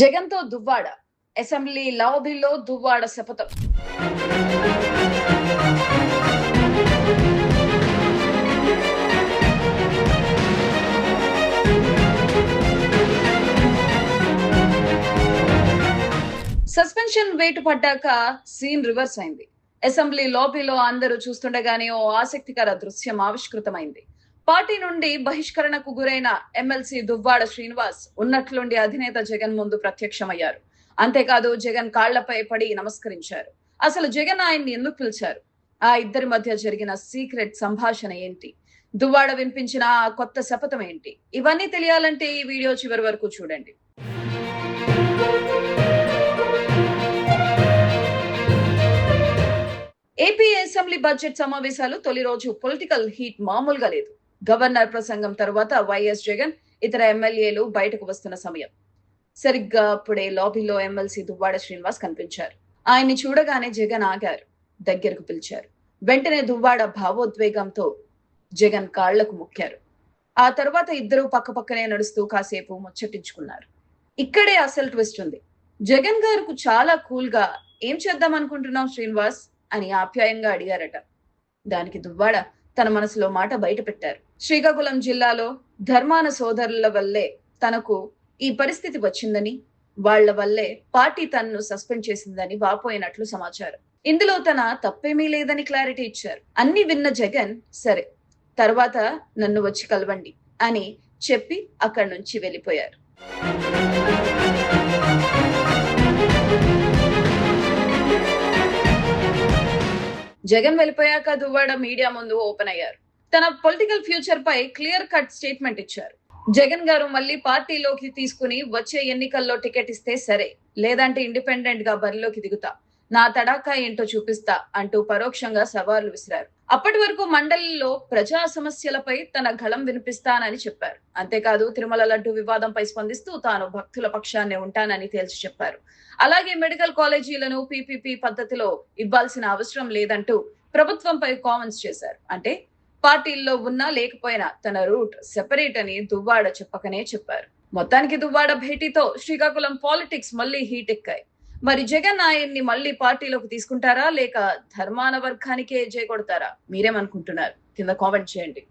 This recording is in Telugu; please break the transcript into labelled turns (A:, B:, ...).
A: జగన్తో దువ్వాడ అసెంబ్లీ లాబీలో దువ్వాడ శపథం. సస్పెన్షన్ వేటు పడ్డాక సీన్ రివర్స్ అయింది. అసెంబ్లీ లాబీలో అందరూ చూస్తుండగానే ఓ ఆసక్తికర దృశ్యం ఆవిష్కృతమైంది. పార్టీ నుండి బహిష్కరణకు గురైన ఎమ్మెల్సీ దువ్వాడ శ్రీనివాస్ ఉన్నట్లుండి అధినేత జగన్ ముందు ప్రత్యక్షమయ్యారు. అంతేకాదు జగన్ కాళ్లపై పడి నమస్కరించారు. అసలు జగన్ ఆయన్ని ఎందుకు పిలిచారు? ఆ ఇద్దరి మధ్య జరిగిన సీక్రెట్ సంభాషణ ఏంటి? దువ్వాడ వినిపించిన ఆ కొత్త శపథం ఏంటి? ఇవన్నీ తెలియాలంటే ఈ వీడియో చివరి వరకు చూడండి. ఏపీ అసెంబ్లీ బడ్జెట్ సమావేశాలు తొలి రోజు పొలిటికల్ హీట్ మామూలుగా లేదు. గవర్నర్ ప్రసంగం తర్వాత వైఎస్ జగన్ ఇతర ఎమ్మెల్యేలు బయటకు వస్తున్న సమయం. సరిగ్గా అప్పుడే లాబీలో ఎమ్మెల్సీ దువ్వాడ శ్రీనివాస్ కనిపించారు. ఆయన్ని చూడగానే జగన్ ఆగారు, దగ్గరకు పిలిచారు. వెంటనే దువ్వాడ భావోద్వేగంతో జగన్ కాళ్లకు మొక్కారు. ఆ తర్వాత ఇద్దరూ పక్కపక్కనే నడుస్తూ కాసేపు ముచ్చటించుకున్నారు. ఇక్కడే అసలు ట్విస్ట్ ఉంది. జగన్ గారు చాలా కూల్ గా ఏం చేద్దాం అనుకుంటున్నాం శ్రీనివాస్ అని ఆప్యాయంగా అడిగారట. దానికి దువ్వాడ తన మనసులో మాట బయట పెట్టారు. శ్రీకాకుళం జిల్లాలో ధర్మాన సోదరుల వల్లే తనకు ఈ పరిస్థితి వచ్చిందని, వాళ్ల వల్లే పార్టీ తనను సస్పెండ్ చేసిందని వాపోయినట్లు సమాచారం. ఇందులో తన తప్పేమీ లేదని క్లారిటీ ఇచ్చారు. అన్ని విన్న జగన్ సరే తర్వాత నన్ను వచ్చి కలవండి అని చెప్పి అక్కడి నుంచి వెళ్ళిపోయారు. జగన్ వెళ్ళిపోయాక దువ్వాడ మీడియా ముందు ఓపెన్ అయ్యారు. తన పొలిటికల్ ఫ్యూచర్ పై క్లియర్ కట్ స్టేట్మెంట్ ఇచ్చారు. జగన్ గారు మళ్ళీ పార్టీలోకి తీసుకుని వచ్చే ఎన్నికల్లో టికెట్ ఇస్తే సరే, లేదంటే ఇండిపెండెంట్ గా బరిలోకి దిగుతా, నా తడాకా ఏంటో చూపిస్తా అంటూ పరోక్షంగా సవాళ్లు విసిరారు. అప్పటి వరకు మండలిలో ప్రజా సమస్యలపై తన గళం వినిపిస్తానని చెప్పారు. అంతేకాదు తిరుమల లడ్డు వివాదంపై స్పందిస్తూ తాను భక్తుల పక్షాన్నే ఉంటానని తేల్చి చెప్పారు. అలాగే మెడికల్ కాలేజీలను పీపీపీ పద్ధతిలో ఇవ్వాల్సిన అవసరం లేదంటూ ప్రభుత్వంపై కామెంట్స్ చేశారు. అంటే పార్టీల్లో ఉన్నా లేకపోయినా తన రూట్ సెపరేట్ అని దువ్వాడ చెప్పకనే చెప్పారు. మొత్తానికి దువ్వాడ భేటీతో శ్రీకాకుళం పాలిటిక్స్ మళ్లీ హీట్ ఎక్కాయి. మరి జగన్ ఆయన్ని మళ్లీ పార్టీలోకి తీసుకుంటారా, లేక ధర్మాన వర్గానికే జై కొడతారా? మీరేమనుకుంటున్నారు? కింద కామెంట్ చేయండి.